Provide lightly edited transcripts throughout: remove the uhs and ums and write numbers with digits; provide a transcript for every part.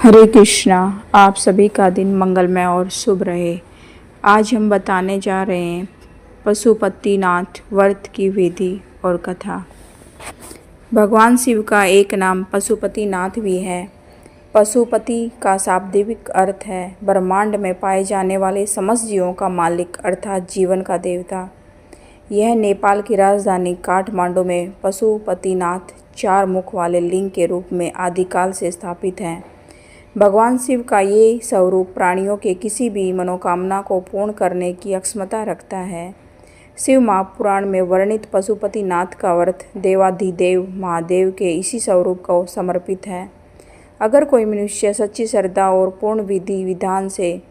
हरे कृष्णा। आप सभी का दिन मंगलमय और शुभ रहे। आज हम बताने जा रहे हैं पशुपतिनाथ व्रत की विधि और कथा। भगवान शिव का एक नाम पशुपतिनाथ भी है। पशुपति का शाब्दिक अर्थ है ब्रह्मांड में पाए जाने वाले समस्त जीवों का मालिक अर्थात जीवन का देवता। यह नेपाल की राजधानी काठमांडू में पशुपतिनाथ 4 मुख वाले लिंग के रूप में आदिकाल से स्थापित है। भगवान शिव का ये स्वरूप प्राणियों के किसी भी मनोकामना को पूर्ण करने की क्षमता रखता है। शिव महापुराण में वर्णित पशुपतिनाथ का व्रत देवाधिदेव महादेव के इसी स्वरूप को समर्पित है। अगर कोई मनुष्य सच्ची श्रद्धा और पूर्ण विधि विधान से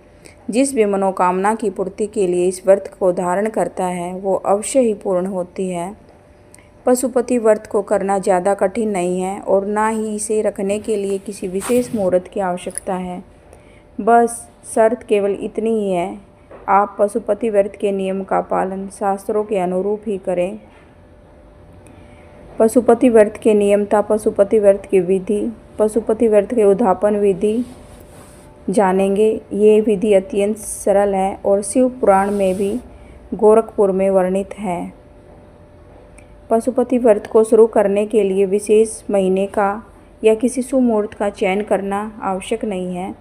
जिस भी मनोकामना की पूर्ति के लिए इस व्रत को धारण करता है वो अवश्य ही पूर्ण होती है। पशुपति व्रत को करना ज़्यादा कठिन नहीं है और ना ही इसे रखने के लिए किसी विशेष मुहूर्त की आवश्यकता है। बस शर्त केवल इतनी ही है, आप पशुपति व्रत के नियम का पालन शास्त्रों के अनुरूप ही करें। पशुपति व्रत के नियम था पशुपति व्रत की विधि। पशुपति व्रत के उद्यापन विधि जानेंगे। ये विधि अत्यंत सरल है और शिव पुराण में भी गोरखपुर में वर्णित है। पशुपति व्रत को शुरू करने के लिए विशेष महीने का या किसी शुभ मुहूर्त का चयन करना आवश्यक नहीं है।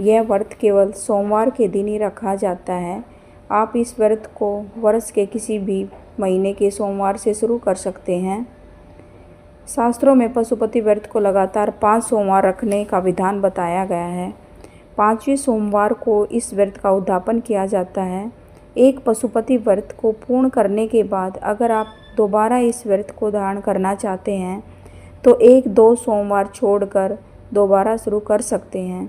यह व्रत केवल सोमवार के दिन ही रखा जाता है। आप इस व्रत को वर्ष के किसी भी महीने के सोमवार से शुरू कर सकते हैं। शास्त्रों में पशुपति व्रत को लगातार 5 सोमवार रखने का विधान बताया गया है। 5वें सोमवार को इस व्रत का उद्यापन किया जाता है। एक पशुपति व्रत को पूर्ण करने के बाद अगर आप दोबारा इस व्रत को धारण करना चाहते हैं तो 1-2 सोमवार छोड़कर दोबारा शुरू कर सकते हैं।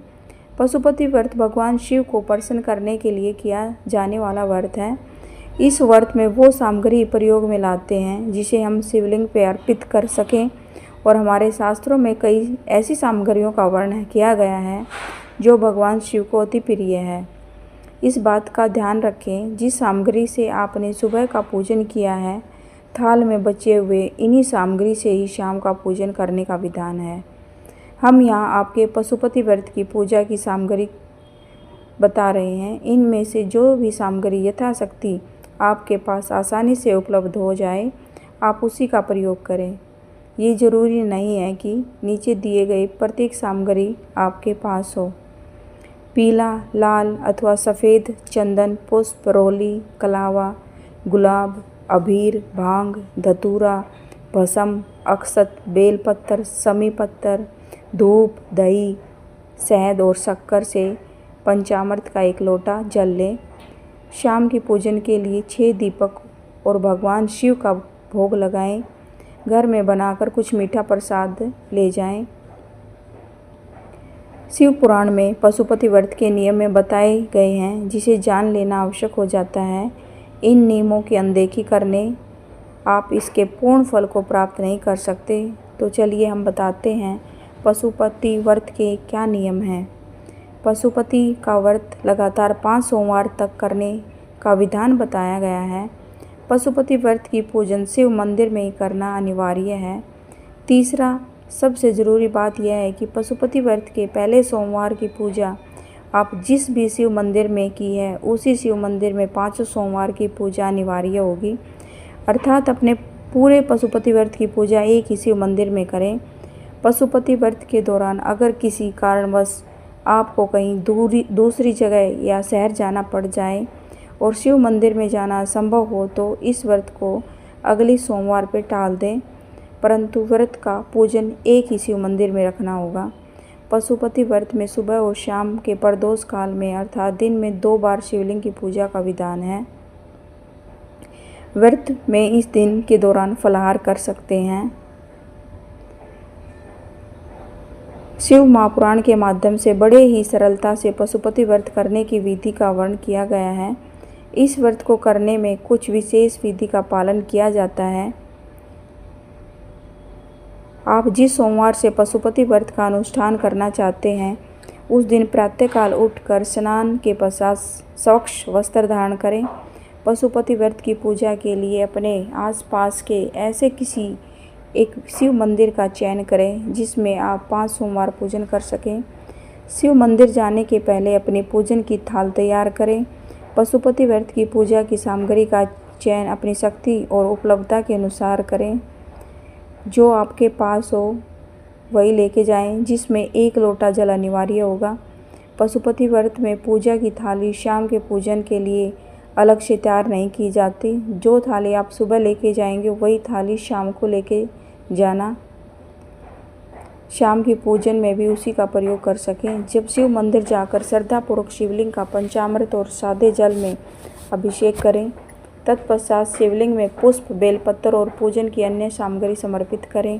पशुपति व्रत भगवान शिव को प्रसन्न करने के लिए किया जाने वाला व्रत है। इस व्रत में वो सामग्री प्रयोग में लाते हैं जिसे हम शिवलिंग पर अर्पित कर सकें और हमारे शास्त्रों में कई ऐसी सामग्रियों का वर्णन किया गया है जो भगवान शिव को अति प्रिय है। इस बात का ध्यान रखें, जिस सामग्री से आपने सुबह का पूजन किया है थाल में बचे हुए इन्हीं सामग्री से ही शाम का पूजन करने का विधान है। हम यहाँ आपके पशुपति व्रत की पूजा की सामग्री बता रहे हैं। इनमें से जो भी सामग्री यथाशक्ति आपके पास आसानी से उपलब्ध हो जाए आप उसी का प्रयोग करें। ये ज़रूरी नहीं है कि नीचे दिए गए प्रत्येक सामग्री आपके पास हो। पीला, लाल अथवा सफ़ेद चंदन, पुष्प, रोली, कलावा, गुलाब, अबीर, भांग, धतूरा, भस्म, अक्षत, बेलपत्र, समी पत्तर, धूप, दही, शहद और शक्कर से पंचामृत का 1 लोटा जल लें। शाम के पूजन के लिए 6 दीपक और भगवान शिव का भोग लगाएं। घर में बनाकर कुछ मीठा प्रसाद ले जाएं। शिव पुराण में पशुपति व्रत के नियम में बताए गए हैं जिसे जान लेना आवश्यक हो जाता है। इन नियमों की अनदेखी करने आप इसके पूर्ण फल को प्राप्त नहीं कर सकते। तो चलिए हम बताते हैं पशुपति व्रत के क्या नियम हैं। पशुपति का व्रत लगातार 5 सोमवार तक करने का विधान बताया गया है। पशुपति व्रत की पूजन शिव मंदिर में ही करना अनिवार्य है। तीसरा सबसे ज़रूरी बात यह है कि पशुपति व्रत के पहले सोमवार की पूजा आप जिस भी शिव मंदिर में की है उसी शिव मंदिर में 5 सोमवार की पूजा अनिवार्य होगी। अर्थात अपने पूरे पशुपति व्रत की पूजा एक ही शिव मंदिर में करें। पशुपति व्रत के दौरान अगर किसी कारणवश आपको कहीं दूसरी जगह या शहर जाना पड़ जाए और शिव मंदिर में जाना असंभव हो तो इस व्रत को अगले सोमवार पर टाल दें, परंतु व्रत का पूजन एक ही शिव मंदिर में रखना होगा। पशुपति व्रत में सुबह और शाम के प्रदोष काल में अर्थात दिन में 2 बार शिवलिंग की पूजा का विधान है। व्रत में इस दिन के दौरान फलाहार कर सकते हैं। शिव महापुराण के माध्यम से बड़े ही सरलता से पशुपति व्रत करने की विधि का वर्णन किया गया है। इस व्रत को करने में कुछ विशेष विधि का पालन किया जाता है। आप जिस सोमवार से पशुपति व्रत का अनुष्ठान करना चाहते हैं उस दिन प्रातःकाल उठकर स्नान के पश्चात स्वच्छ वस्त्र धारण करें। पशुपति व्रत की पूजा के लिए अपने आसपास के ऐसे किसी एक शिव मंदिर का चयन करें जिसमें आप 5 सोमवार पूजन कर सकें। शिव मंदिर जाने के पहले अपने पूजन की थाल तैयार करें। पशुपति व्रत की पूजा की सामग्री का चयन अपनी शक्ति और उपलब्धता के अनुसार करें। जो आपके पास हो वही लेके जाएं, जिसमें 1 लोटा जल अनिवार्य होगा। पशुपति व्रत में पूजा की थाली शाम के पूजन के लिए अलग से तैयार नहीं की जाती। जो थाली आप सुबह लेके जाएंगे वही थाली शाम को लेके जाना, शाम की पूजन में भी उसी का प्रयोग कर सकें। जब शिव मंदिर जाकर श्रद्धापूर्वक शिवलिंग का पंचामृत और सादे जल में अभिषेक करें। तत्पश्चात शिवलिंग में पुष्प, बेलपत्र और पूजन की अन्य सामग्री समर्पित करें।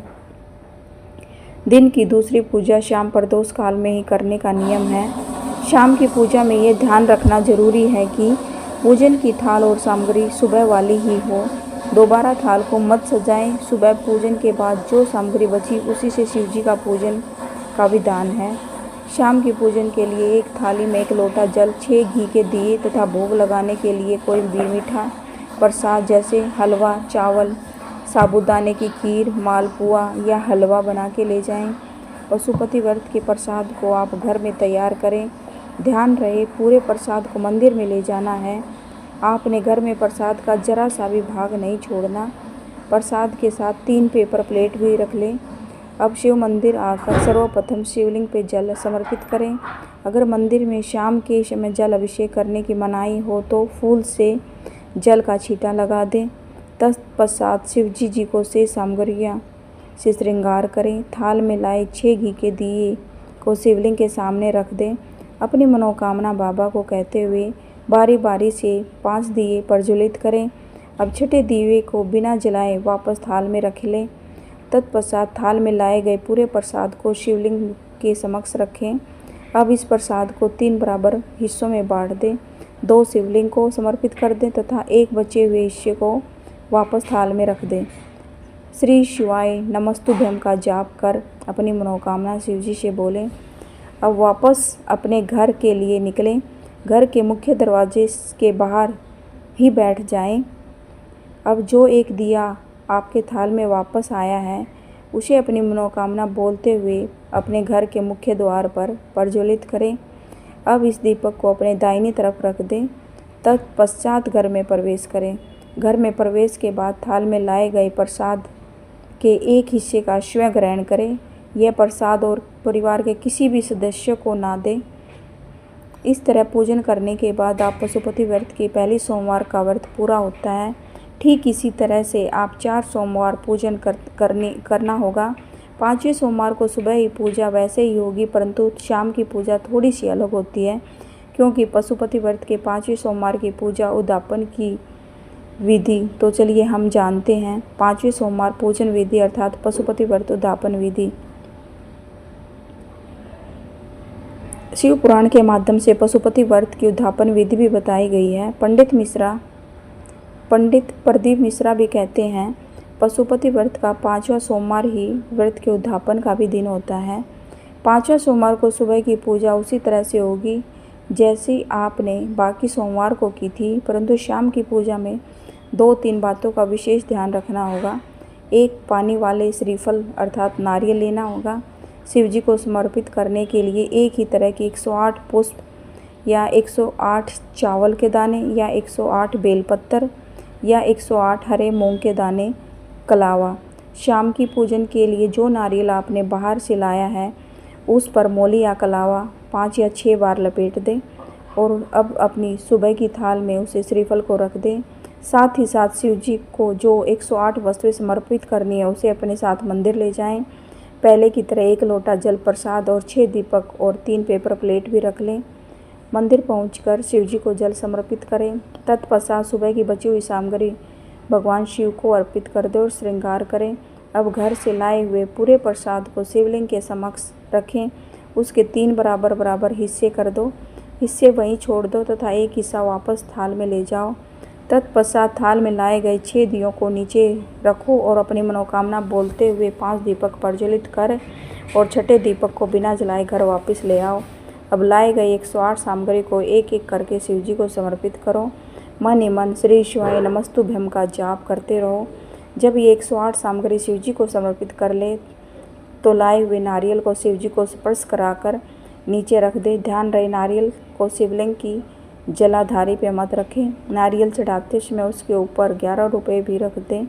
दिन की दूसरी पूजा शाम प्रदोष काल में ही करने का नियम है। शाम की पूजा में ये ध्यान रखना जरूरी है कि पूजन की थाल और सामग्री सुबह वाली ही हो। दोबारा थाल को मत सजाएं। सुबह पूजन के बाद जो सामग्री बची उसी से शिव जी का पूजन का विधान है। शाम की पूजन के लिए एक थाली में 1 लोटा जल, 6 घी के दिए तथा भोग लगाने के लिए कोई भी मीठा प्रसाद जैसे हलवा, चावल, साबूदाने की खीर, मालपुआ या हलवा बना के ले जाएं। पशुपति व्रत के प्रसाद को आप घर में तैयार करें। ध्यान रहे पूरे प्रसाद को मंदिर में ले जाना है। आपने घर में प्रसाद का जरा सा भी भाग नहीं छोड़ना। प्रसाद के साथ 3 पेपर प्लेट भी रख लें। अब शिव मंदिर आकर सर्वप्रथम शिवलिंग पे जल समर्पित करें। अगर मंदिर में शाम के समय जल अभिषेक करने की मनाही हो तो फूल से जल का छींटा लगा दें। तत्पश्चात शिव जी को शेष सामग्रियाँ से श्रृंगार करें। थाल में लाए 6 घी के दिए को शिवलिंग के सामने रख दें। अपनी मनोकामना बाबा को कहते हुए बारी बारी से 5 दिए प्रज्वलित करें। अब छठे दिए को बिना जलाए वापस थाल में रख लें। तत्पश्चात थाल में लाए गए पूरे प्रसाद को शिवलिंग के समक्ष रखें। अब इस प्रसाद को 3 बराबर हिस्सों में बांट दें। 2 शिवलिंग को समर्पित कर दें तथा 1 बचे हुए हिस्से को वापस थाल में रख दें। श्री शिवाय नमस्तुभ्यम का जाप कर अपनी मनोकामना शिव जी से बोलें। अब वापस अपने घर के लिए निकलें। घर के मुख्य दरवाजे के बाहर ही बैठ जाएं। अब जो एक दिया आपके थाल में वापस आया है उसे अपनी मनोकामना बोलते हुए अपने घर के मुख्य द्वार पर प्रज्वलित करें। अब इस दीपक को अपने दाहिनी तरफ रख दें। तत्पश्चात घर में प्रवेश करें। घर में प्रवेश के बाद थाल में लाए गए प्रसाद के एक हिस्से का स्वयं ग्रहण करें। यह प्रसाद और परिवार के किसी भी सदस्य को ना दें। इस तरह पूजन करने के बाद आप पशुपति व्रत के पहले सोमवार का व्रत पूरा होता है। ठीक इसी तरह से आप 4 सोमवार पूजन करना होगा। 5वें सोमवार को सुबह ही पूजा वैसे ही होगी, परंतु शाम की पूजा थोड़ी सी अलग होती है, क्योंकि पशुपति व्रत के 5वें सोमवार की पूजा उद्यापन की विधि। तो चलिए हम जानते हैं 5वें सोमवार पूजन विधि अर्थात पशुपति व्रत उद्यापन विधि। शिव पुराण के माध्यम से पशुपति व्रत की उद्यापन विधि भी बताई गई है। पंडित प्रदीप मिश्रा भी कहते हैं पशुपति व्रत का 5वां सोमवार ही व्रत के उद्यापन का भी दिन होता है। 5वां सोमवार को सुबह की पूजा उसी तरह से होगी जैसी आपने बाकी सोमवार को की थी, परंतु शाम की पूजा में 2-3 बातों का विशेष ध्यान रखना होगा। 1 पानी वाले श्रीफल अर्थात नारियल लेना होगा। शिव जी को समर्पित करने के लिए एक ही तरह की 108 पुष्प या 108 चावल के दाने या 108 बेलपत्र या 108 हरे मूंग के दाने कलावा। शाम की पूजन के लिए जो नारियल आपने बाहर से लाया है उस पर मोली या कलावा 5 या 6 बार लपेट दें और अब अपनी सुबह की थाल में उसे श्रीफल को रख दें। साथ ही साथ शिव जी को जो 108 वस्तुएं समर्पित करनी है उसे अपने साथ मंदिर ले जाएं। पहले की तरह 1 लोटा जल प्रसाद और 6 दीपक और 3 पेपर प्लेट भी रख लें। मंदिर पहुंचकर शिव जी को जल समर्पित करें। तत्पश्चात सुबह की बची हुई सामग्री भगवान शिव को अर्पित कर दें और श्रृंगार करें। अब घर से लाए हुए पूरे प्रसाद को शिवलिंग के समक्ष रखें। उसके 3 बराबर हिस्से कर दो। हिस्से वहीं छोड़ दो तथा एक हिस्सा वापस थाल में ले जाओ। तत्पश्चात थाल में लाए गए 6 दियों को नीचे रखो और अपनी मनोकामना बोलते हुए 5 दीपक प्रज्वलित कर और छठे दीपक को बिना जलाए घर वापस ले आओ। अब लाए गए 108 सामग्री को एक एक करके शिव जी को समर्पित करो। मन ही मन श्री शिवाय नमस्तुभ्यम का जाप करते रहो। जब ये 108 सामग्री शिव जी को समर्पित कर ले तो लाए हुए नारियल को शिव जी को स्पर्श कराकर नीचे रख दे। ध्यान रहे नारियल को शिवलिंग की जलाधारी पे मत रखें। नारियल चढ़ाते समय उसके ऊपर 11 रुपये भी रख दें।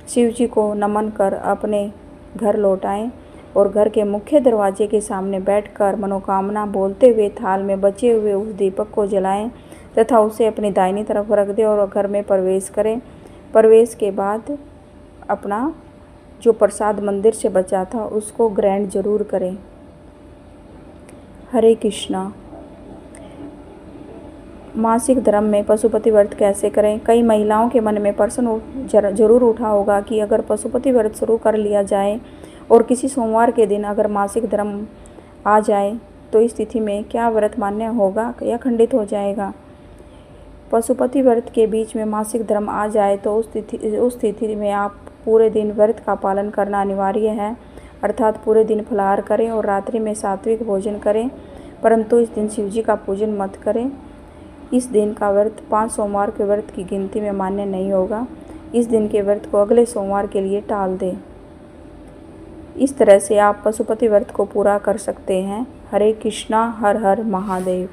शिव जी को नमन कर अपने घर लौट आएं और घर के मुख्य दरवाजे के सामने बैठकर मनोकामना बोलते हुए थाल में बचे हुए उस दीपक को जलाएं तथा उसे अपनी दाहिनी तरफ रख दें और घर में प्रवेश करें। प्रवेश के बाद अपना जो प्रसाद मंदिर से बचा था उसको ग्रहण जरूर करें। हरे कृष्णा। मासिक धर्म में पशुपति व्रत कैसे करें? कई महिलाओं के मन में प्रश्न जरूर उठा होगा कि अगर पशुपति व्रत शुरू कर लिया जाए और किसी सोमवार के दिन अगर मासिक धर्म आ जाए तो इस तिथि में क्या व्रत मान्य होगा या खंडित हो जाएगा? पशुपति व्रत के बीच में मासिक धर्म आ जाए तो उस तिथि में आप पूरे दिन व्रत का पालन करना अनिवार्य है, अर्थात पूरे दिन फलाहार करें और रात्रि में सात्विक भोजन करें, परंतु इस दिन शिवजी का पूजन मत करें। इस दिन का व्रत 5 सोमवार के व्रत की गिनती में मान्य नहीं होगा। इस दिन के व्रत को अगले सोमवार के लिए टाल दें। इस तरह से आप पशुपति व्रत को पूरा कर सकते हैं। हरे कृष्णा। हर हर महादेव।